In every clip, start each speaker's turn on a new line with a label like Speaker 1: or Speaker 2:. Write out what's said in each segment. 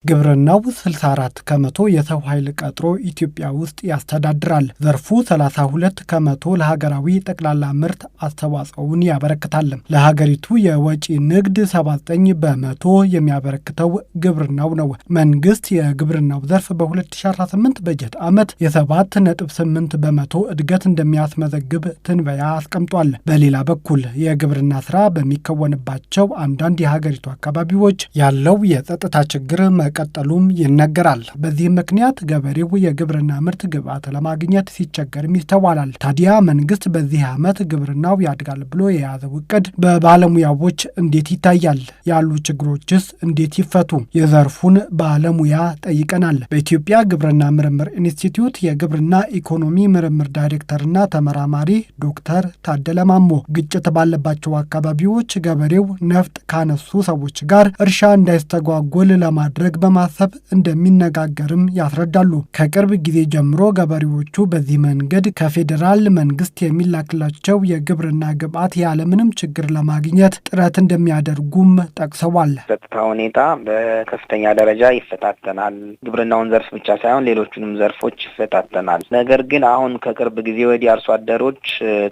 Speaker 1: ግብርናው 64 ከመቶ የሰው ኃይል ቀጥሮ ኢትዮጵያ ውስጥ ያስተዳድራል። ዘርፉ 32 ከመቶ ለሀገራዊ ጠቅላላ ምርት አስተዋጽኦውን ያበረክታል። ለሀገሪቱ የወጪ ንግድ 79 በመቶ የሚያበረክተው ግብርናው ነው። መንግስት የግብርናው ዘርፍ በ2018 በጀት ዓመት የ7.8 በመቶ እድገት እንደሚያስመዘግብ ትንበያ አስቀምጧል። በሌላ በኩል የግብርና ስራ በሚከወንባቸው አንዳንድ የሀገሪቱ አካባቢዎች ያለው የጸጥታ ችግር መቀጠሉም ይነገራል። በዚህ ምክንያት ገበሬው የግብርና ምርት ግብዓት ለማግኘት ሲቸገርም ይስተዋላል። ታዲያ መንግስት በዚህ ዓመት ግብርናው ያድጋል ብሎ የያዘው እቅድ በባለሙያዎች እንዴት ይታያል? ያሉ ችግሮችስ እንዴት ይፈቱ? የዘርፉን ባለሙያ ጠይቀናል። በኢትዮጵያ ግብርና ምርምር ኢንስቲትዩት የግብርና ኢኮኖሚ ምርምር ዳይሬክተርና ተመራማሪ ዶክተር ታደለ ማሞ ግጭት ባለባቸው አካባቢዎች ገበሬው ነፍጥ ካነሱ ሰዎች ጋር እርሻ እንዳይስተጓጎል ለማድረግ በማሰብ እንደሚነጋገርም ያስረዳሉ። ከቅርብ ጊዜ ጀምሮ ገበሬዎቹ በዚህ መንገድ ከፌዴራል መንግስት የሚላክላቸው የግብርና ግብዓት ያለምንም ችግር ለማግኘት ጥረት እንደሚያደርጉም ጠቅሰዋል።
Speaker 2: ጸጥታ ሁኔታ በከፍተኛ ደረጃ ይፈታተናል። ግብርናውን ዘርፍ ብቻ ሳይሆን ሌሎቹንም ዘርፎች ይፈታተናል። ነገር ግን አሁን ከቅርብ ጊዜ ወዲህ አርሶ አደሮች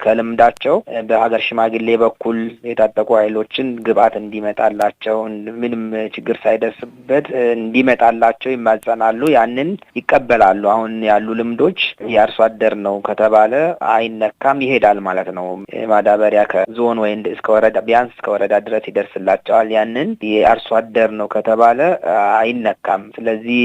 Speaker 2: ከልምዳቸው በሀገር ሽማግሌ በኩል የታጠቁ ኃይሎችን ግብዓት እንዲመጣላቸው ምንም ችግር ሳይደርስበት እንዲመጣላቸው ይማጸናሉ። ያንን ይቀበላሉ። አሁን ያሉ ልምዶች የአርሶ አደር ነው ከተባለ አይነካም፣ ይሄዳል ማለት ነው። ማዳበሪያ ከዞን ወይ እስከ ወረዳ ቢያንስ እስከ ወረዳ ድረስ ይደርስላቸዋል። ያንን የአርሶ አደር ነው ከተባለ አይነካም። ስለዚህ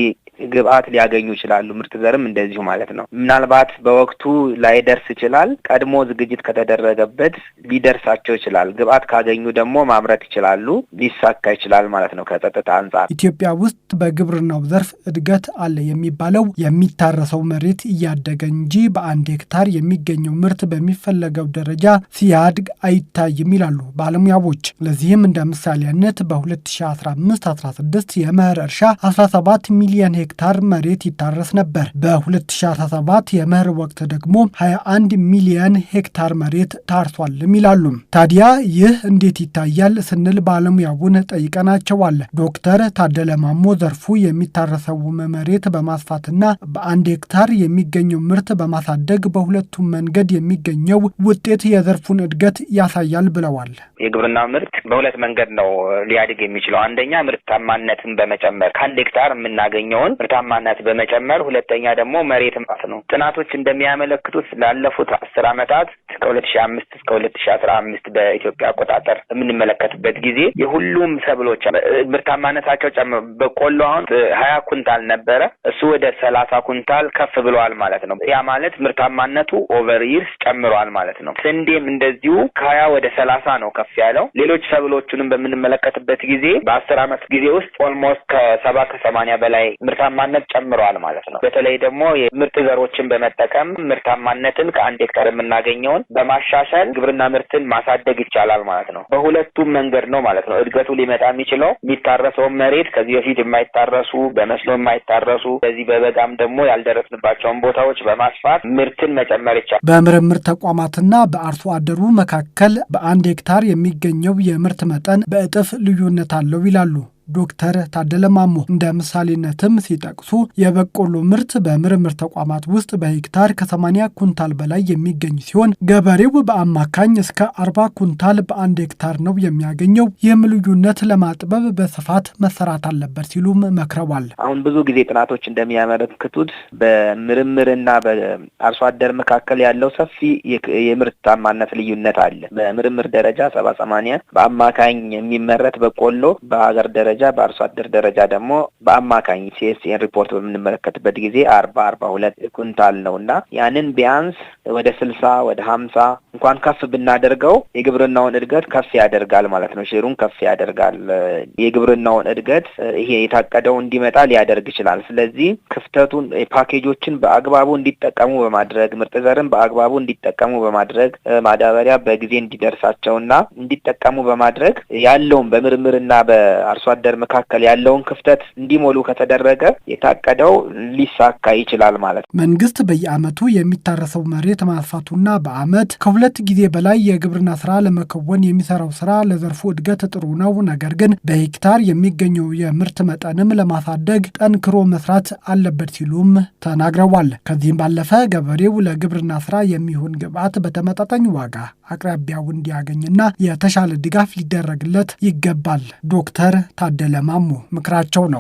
Speaker 2: ግብዓት ሊያገኙ ይችላሉ። ምርጥ ዘርም እንደዚሁ ማለት ነው። ምናልባት በወቅቱ ላይደርስ ይችላል። ቀድሞ ዝግጅት ከተደረገበት ሊደርሳቸው ይችላል። ግብዓት ካገኙ ደግሞ ማምረት ይችላሉ። ሊሳካ ይችላል ማለት ነው። ከጸጥታ አንጻር
Speaker 1: ኢትዮጵያ ውስጥ በግብርናው ዘርፍ እድገት አለ የሚባለው የሚታረሰው መሬት እያደገ እንጂ በአንድ ሄክታር የሚገኘው ምርት በሚፈለገው ደረጃ ሲያድግ አይታይም ይላሉ ባለሙያዎች። ለዚህም እንደ ምሳሌነት በ2015-16 የመኸር እርሻ 17 ሚሊዮን ሄክታር መሬት ይታረስ ነበር። በ2017 የመኸር ወቅት ደግሞ 21 ሚሊዮን ሄክታር መሬት ታርሷልም ይላሉ። ታዲያ ይህ እንዴት ይታያል ስንል ባለሙያውን ጠይቀናቸዋል። ዶክተር ታደለ ማሞ ዘርፉ የሚታረሰው መሬት በማስፋትና በአንድ ሄክታር የሚገኘው ምርት በማሳደግ በሁለቱም መንገድ የሚገኘው ውጤት የዘርፉን እድገት ያሳያል ብለዋል።
Speaker 2: የግብርና ምርት በሁለት መንገድ ነው ሊያድግ የሚችለው። አንደኛ ምርታማነትን በመጨመር ከአንድ ሄክታር የምናገኘውን ምርታማነት በመጨመር፣ ሁለተኛ ደግሞ መሬት ማስ ነው። ጥናቶች እንደሚያመለክቱት ላለፉት 10 ዓመታት ከ2005 እስከ 2015 በኢትዮጵያ አቆጣጠር የምንመለከትበት ጊዜ የሁሉም ሰብሎች ምርታማነታቸው ጨምሮ በቆሎ አሁን 20 ኩንታል ነበረ፣ እሱ ወደ 30 ኩንታል ከፍ ብሏል ማለት ነው። ያ ማለት ምርታማነቱ ኦቨር ይርስ ጨምሯል ማለት ነው። ስንዴም እንደዚሁ ከ20 ወደ 30 ነው ከፍ ያለው። ሌሎች ሰብሎቹንም በምንመለከትበት ጊዜ በ10 ዓመት ጊዜ ውስጥ ኦልሞስት ከ70 ከ80 በላይ ምርታማነት ጨምሯል ማለት ነው። በተለይ ደግሞ የምርጥ ዘሮችን በመጠቀም ምርታማነትን ከአንድ ሄክታር የምናገኘውን በማሻሻል ግብርና ምርትን ማሳደግ ይቻላል ማለት ነው። በሁለቱም መንገድ ነው ማለት ነው እድገቱ ሊመጣ የሚችለው። የሚታረሰውን መሬት ከዚህ በፊት የማይታረሱ በመስኖ የማይታረሱ በዚህ በበጋም ደግሞ ያልደረስንባቸውን ቦታዎች በማስፋት ምርትን መጨመር ይቻላል።
Speaker 1: በምርምር ተቋማትና በአርሶ አደሩ መካከል በአንድ ሄክታር የሚገኘው የምርት መጠን በእጥፍ ልዩነት አለው ይላሉ ዶክተር ታደለ ማሞ። እንደ ምሳሌነትም ሲጠቅሱ የበቆሎ ምርት በምርምር ተቋማት ውስጥ በሄክታር ከ80 ኩንታል በላይ የሚገኝ ሲሆን ገበሬው በአማካኝ እስከ 40 ኩንታል በአንድ ሄክታር ነው የሚያገኘው። ይህም ልዩነት ለማጥበብ በስፋት መሰራት አለበት ሲሉም መክረዋል።
Speaker 2: አሁን ብዙ ጊዜ ጥናቶች እንደሚያመለክቱት በምርምርና በአርሶ አደር መካከል ያለው ሰፊ የምርታማነት ልዩነት አለ። በምርምር ደረጃ 70-80 በአማካኝ የሚመረት በቆሎ በሀገር ደረጃ በአርሶ አደር ደረጃ ደግሞ በአማካኝ ሲኤስኤን ሪፖርት በምንመለከትበት ጊዜ 40-42 ኩንታል ነውና ያንን ቢያንስ ወደ 60 ወደ 50 እንኳን ከፍ ብናደርገው የግብርናውን እድገት ከፍ ያደርጋል ማለት ነው። ሼሩን ከፍ ያደርጋል። የግብርናውን እድገት ይሄ የታቀደው እንዲመጣ ሊያደርግ ይችላል። ስለዚህ ክፍተቱን ፓኬጆችን በአግባቡ እንዲጠቀሙ በማድረግ ምርጥ ዘርን በአግባቡ እንዲጠቀሙ በማድረግ ማዳበሪያ በጊዜ እንዲደርሳቸውና እንዲጠቀሙ በማድረግ ያለውን በምርምርና በአርሶ አደር መንደር መካከል ያለውን ክፍተት እንዲሞሉ ከተደረገ የታቀደው ሊሳካ ይችላል ማለት ነው።
Speaker 1: መንግስት በየዓመቱ የሚታረሰው መሬት ማስፋቱና በዓመት ከ2 ጊዜ በላይ የግብርና ስራ ለመከወን የሚሰራው ስራ ለዘርፉ እድገት ጥሩ ነው። ነገር ግን በሄክታር የሚገኘው የምርት መጠንም ለማሳደግ ጠንክሮ መስራት አለበት ሲሉም ተናግረዋል። ከዚህም ባለፈ ገበሬው ለግብርና ስራ የሚሆን ግብዓት በተመጣጣኝ ዋጋ አቅራቢያው እንዲያገኝና የተሻለ ድጋፍ ሊደረግለት ይገባል። ዶክተር ታደለ ማሞ ምክራቸው ነው።